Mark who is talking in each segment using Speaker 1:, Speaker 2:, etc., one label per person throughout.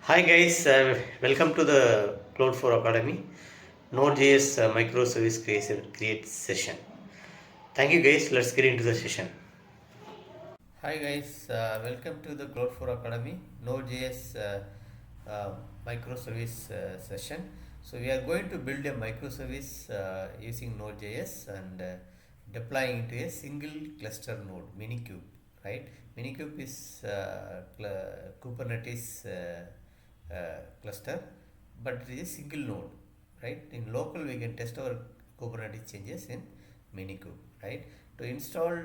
Speaker 1: Hi guys, welcome to the Cloud 4 Academy NodeJS Microservice create session. Thank you guys. Let's get into the session. Hi guys, welcome to the Cloud 4 Academy NodeJS Microservice session. So we are going to build a microservice using Node.js and deploying into a single cluster node, Minikube, right? Minikube is Kubernetes cluster, but it is a single node, right? In local, we can test our Kubernetes changes in Minikube, right? To install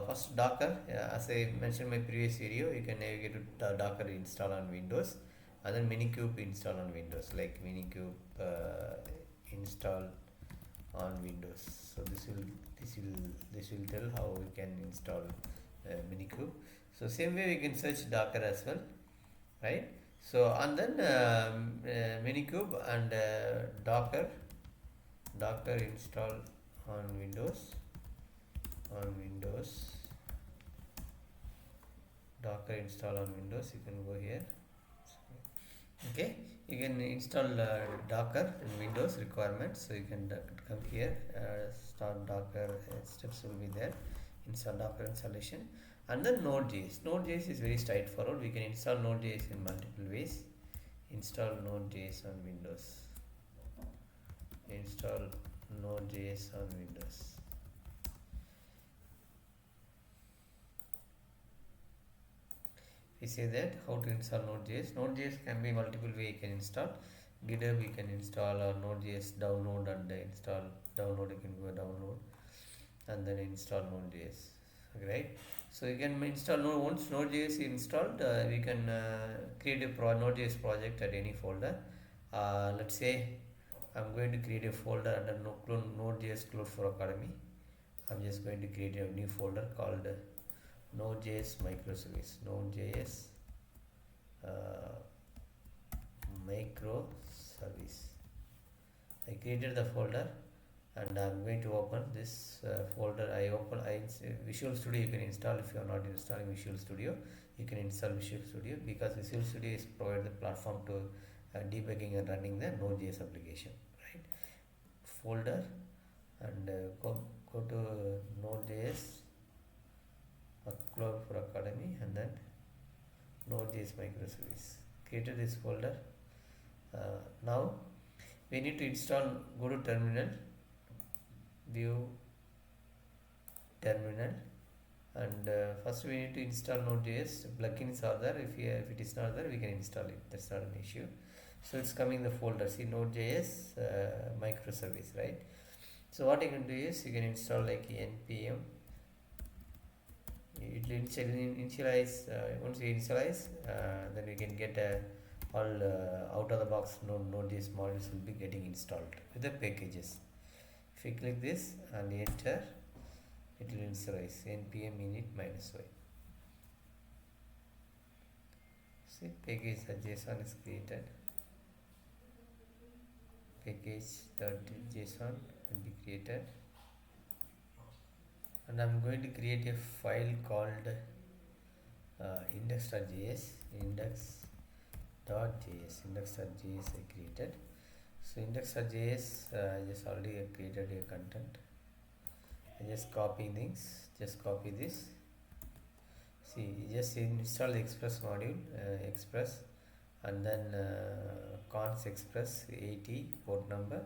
Speaker 1: first Docker, as I mentioned in my previous video, you can navigate to Docker install on Windows, and then Minikube install on Windows, like Minikube install on Windows. So this will tell how we can install Minikube. So same way we can search Docker as well, right? So and then Minikube and Docker install on Windows. Docker install on Windows. You can go here. Okay, you can install Docker in Windows requirements. So you can come here, start Docker steps will be there. Install Docker installation, and then Node.js. Node.js is very straightforward. We can install Node.js in multiple ways. Install Node.js on Windows. Install Node.js on Windows. We say that how to install Node.js. Node.js can be multiple way you can install. GitHub you can install, or Node.js download and install. Download, you can go download and then install Node.js. Okay, right? So you can install once Node.js is installed, we can create a Node.js project at any folder. Let's say I'm going to create a folder under Node.js Cloud for Academy. I'm just going to create a new folder called NodeJS Microservice. NodeJS Microservice. I created the folder and I'm going to open this folder. Visual Studio. You can install if you are not installing Visual Studio. You can install Visual Studio because Visual Studio is provide the platform to debugging and running the Node.js application. Right? Folder and go to Node.js Cloud for Academy and then NodeJS Microservice. Created this folder. Now we need to install. Go to terminal, view terminal, and first we need to install Node.js. Plugins are there. If it is not there, we can install it. That's not an issue. So it's coming in the folder. See Node.js Microservice, right? So what you can do is you can install like npm. It will initialize. Once you initialize, then we can get all out of the box Node.js modules will be getting installed with the packages. If you click this and enter, it will initialize npm init -y. See, package.json is created. Package.json will be created. And I'm going to create a file called index.js. Index.js I created. So index.js I just already created a content. I just copy things. Just copy this. See, just install the Express module, Express, and then cons Express 80 port number.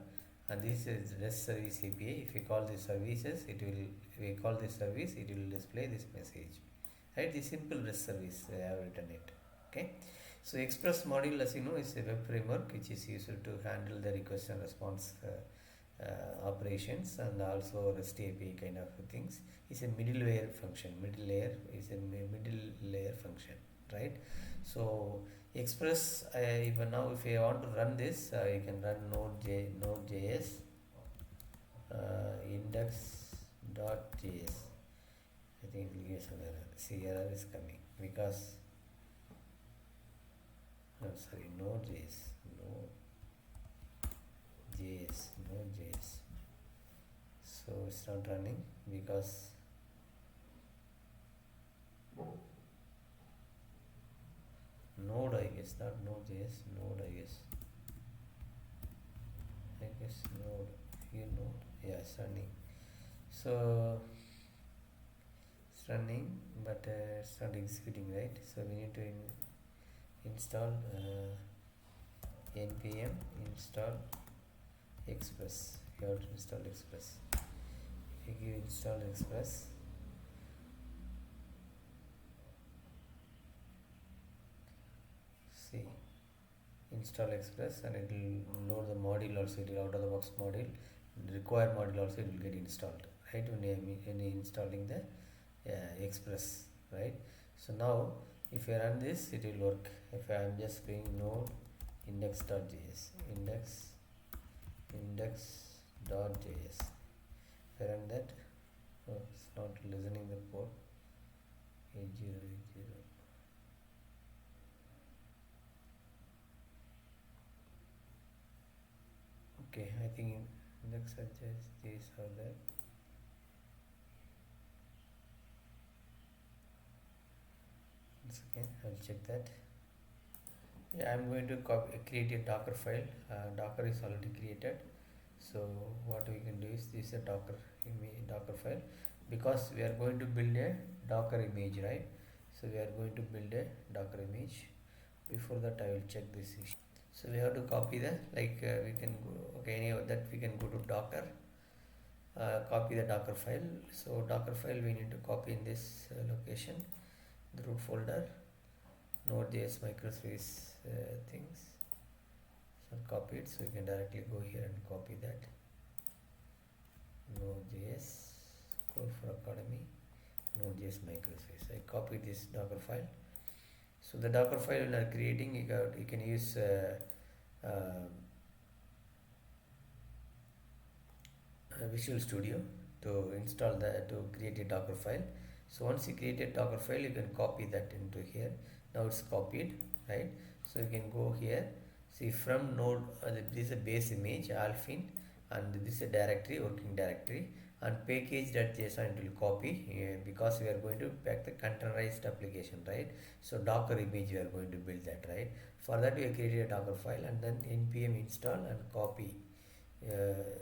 Speaker 1: And this is REST service API. If we call this services, it will display this message. Right? The simple REST service I have written it. Okay. So Express module, as you know, is a web framework which is used to handle the request and response operations, and also REST API kind of things. It's a middle layer function. Middle layer function, right? So Express, if I want to run this, you can run Node.js index.js. I think it will give some error. See, error is coming because Node.js. So it's not running because Node, I guess, not Node.js, Node, I guess. Node, here Node, yeah, it's running. So it's running, but it's not executing, right? So we need to install npm install express. You have to install express. If you install express, see, install express, and it will load the module also. It will out of the box module, the required module also, it will get installed, right, when you installing the express, right? So now if I run this, it will work. If I am just saying node index.js, index.js, if I run that, oh, it's not listening the port 8080. Okay, I think index.js are there. It's okay, I'll check that. Yeah, I'm going to create a Docker file. Docker is already created. So what we can do is, this is a Docker file, because we are going to build a Docker image, right? So we are going to build a Docker image. Before that, I will check this issue. So we have to copy the, we can go, okay, any of that we can go to Docker, copy the Docker file. So Docker file we need to copy in this location, the root folder, NodeJS Microservice things. So copy it, so you can directly go here and copy that. NodeJS Code for Academy, NodeJS Microservice. I copy this Docker file. So the Docker file we are creating, you can use Visual Studio to install to create a Docker file. So once you create a Docker file, you can copy that into here. Now it's copied, right? So you can go here, see from node, this is a base image alfin, and this is a directory, working directory, and package.json it will copy, because we are going to pack the containerized application, right? So Docker image we are going to build that, right? For that we have created a Docker file, and then npm install and copy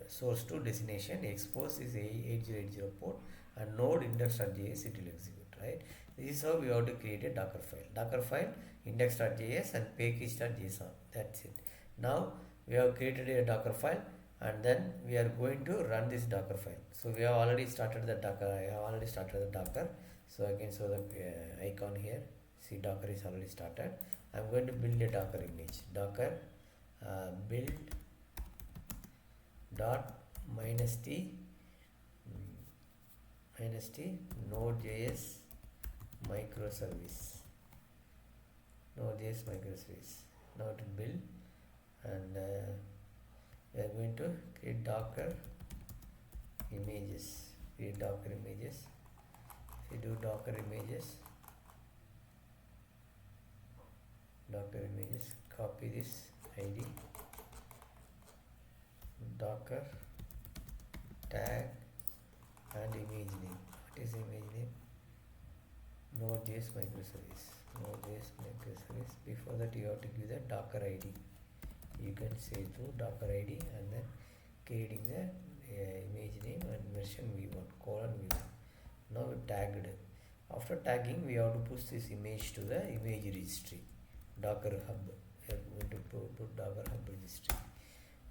Speaker 1: source to destination, expose is 8080 port, and node index.js it will execute, right? This is how we have to create a Docker file, index.js and package.json. That's it. Now we have created a Docker file, and then we are going to run this Docker file. So we have already started the Docker. I have already started the Docker. So I can show the icon here. See, Docker is already started. I'm going to build a Docker image. Docker build dot minus t node.js microservice. Now to build, and we are going to create Docker images. If you do Docker images, copy this ID, Docker tag and image name. What is image name? NodeJS Microservice. Before that, you have to give the Docker ID. You can say to Docker ID, and then creating the image name and version v1:v1. Now we tagged. After tagging, we have to push this image to the image registry, Docker Hub. We are going to put Docker Hub registry.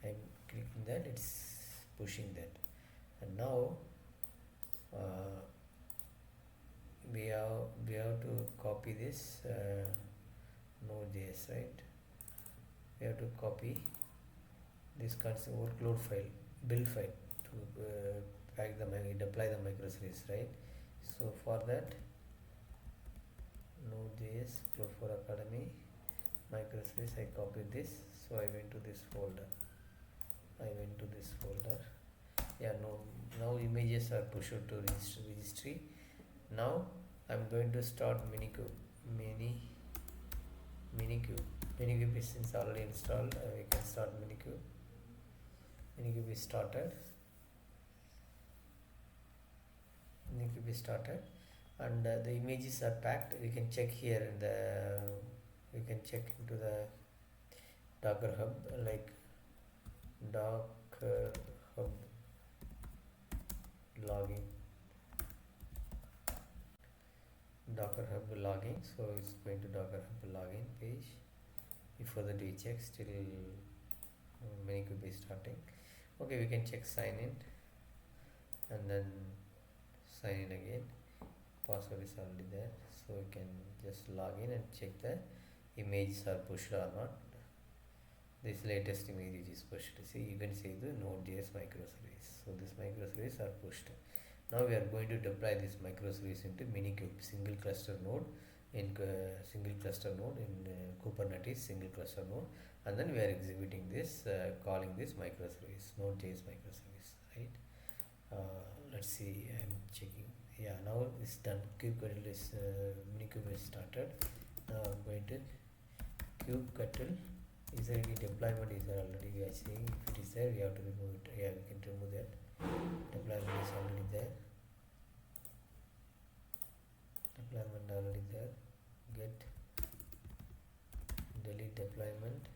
Speaker 1: I'm clicking that, it's pushing that, and now we have to copy this Node.js, right? We have to copy this workload file, build file, to deploy the microservice, right? So for that, Node.js Code for Academy microservice, I copied this, so I went to this folder. Yeah, now images are pushed to registry. Now I'm going to start Minikube. Minikube is since already installed. We can start Minikube. Minikube is started. And the images are packed. We can check here in the check into the Docker Hub, like Docker Hub logging, Docker Hub logging. So it's going to Docker Hub login page. Before that we check, still many could be starting. Okay, we can check sign in and then sign in again. Password is already there, so we can just log in and check the images are pushed or not. This latest image is pushed. See, you can see the NodeJS microservice. So this microservice are pushed. Now we are going to deploy this microservice into Minikube single cluster node in Kubernetes single cluster node, and then we are executing this, calling this microservice, NodeJS microservice, right? Let's see. I'm checking. Yeah, now it's done. Kubectl is Minikube is started. Now I'm going to kubectl. Is there any deployment? Is there already? We are seeing if it is there, we have to remove it. Yeah, we can remove that. Deployment is already there. Deployment already there. Get delete deployment.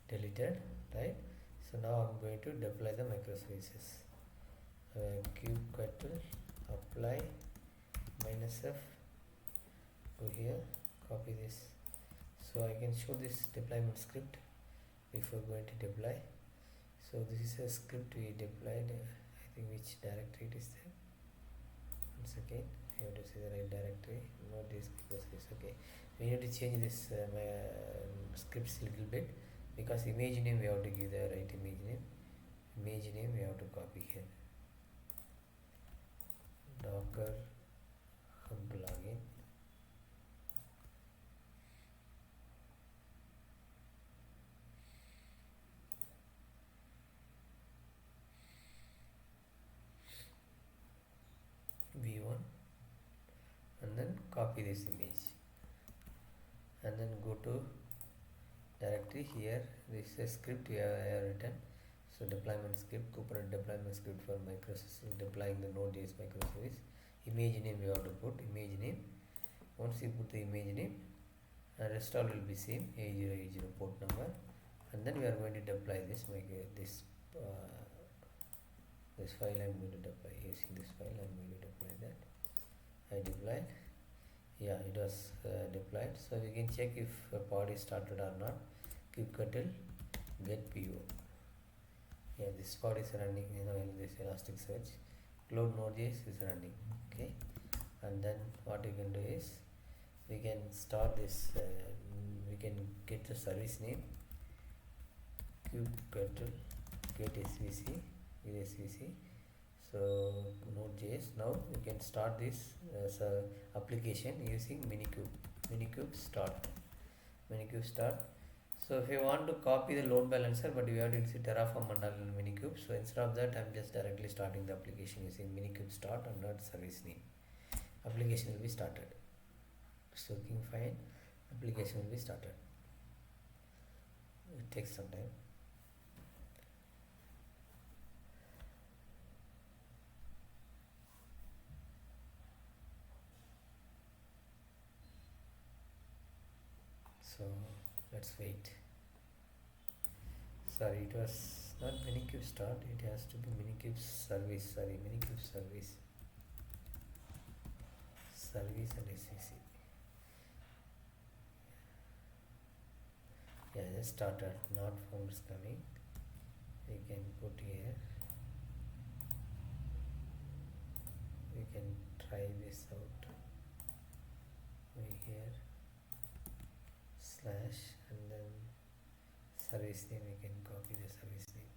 Speaker 1: Deleted, right? So now I'm going to deploy the microservices. Kubectl apply -f, go here, copy this. So I can show this deployment script before going to deploy. So this is a script we deployed. I think which directory it is there. Once again, you have to see the right directory. Not this microservice. Okay, we need to change this scripts a little bit, because image name we have to give the right image name. Image name we have to copy here. Docker Hub login. V1, and then copy this image and then go to directory. Here this is a script I have written. So deployment script, Kubernetes deployment script for microservice, deploying the Node.js microservice. Image name we have to put image name. Once you put the image name, rest all will be same, A080 port number, and then we are going to deploy this this file. I'm going to deploy using this file. I'm going to deploy that. I deployed. Yeah, it was deployed. So we can check if a pod is started or not. Kubectl get PO. Yeah, this pod is running. In this Elasticsearch. Cloud Node.js is running. Okay, and then what we can do is we can start this. We can get the service name. Kubectl get SVC. With SVC. So Node.js. Now we can start this application using Minikube start. Minikube start. So if you want to copy the load balancer, but you have to use Terraform and Minikube. So instead of that, I'm just directly starting the application using Minikube start and not service name. Application will be started. It's working fine. Application will be started. It takes some time. So let's wait. Sorry, it was not Minikube start, it has to be Minikube service. Sorry, Minikube service and SVC. Yeah, just started, not found is coming. We can put here, we can try this out over here, slash, and then service name. We can copy the service name.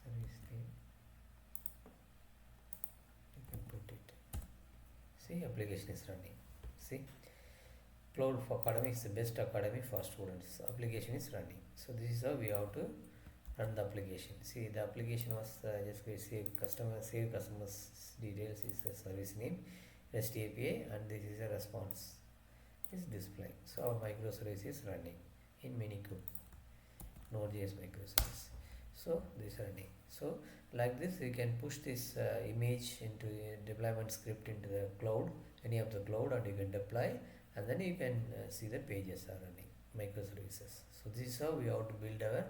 Speaker 1: Service name, you can put it. See, application is running. See, Cloud Academy is the best academy for students. Application is running. So this is how we have to run the application. See, the application was just save customers details is a service name, REST API, and this is a response is displaying. So our microservice is running in Minikube, Node.js microservice. So this running. So like this you can push this image into a deployment script into the cloud, any of the cloud, and you can deploy, and then you can see the pages are running microservices. So this is how we have to build our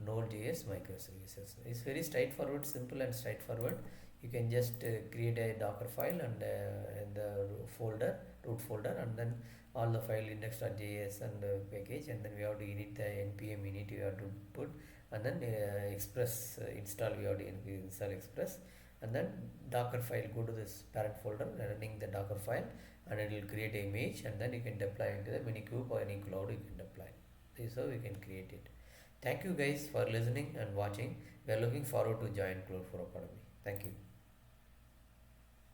Speaker 1: Node.js microservices. It's very straightforward, simple and straightforward. You can just create a Docker file and the folder, root folder, and then all the file index.js and package, and then we have to init the npm init we have to put, and then express install we have to install express, and then Docker file, go to this parent folder, running the Docker file, and it will create an image, and then you can deploy into the Minikube or any cloud you can deploy. This is how we can create it. Thank you guys for listening and watching. We are looking forward to join Cloud4 Academy. Thank you.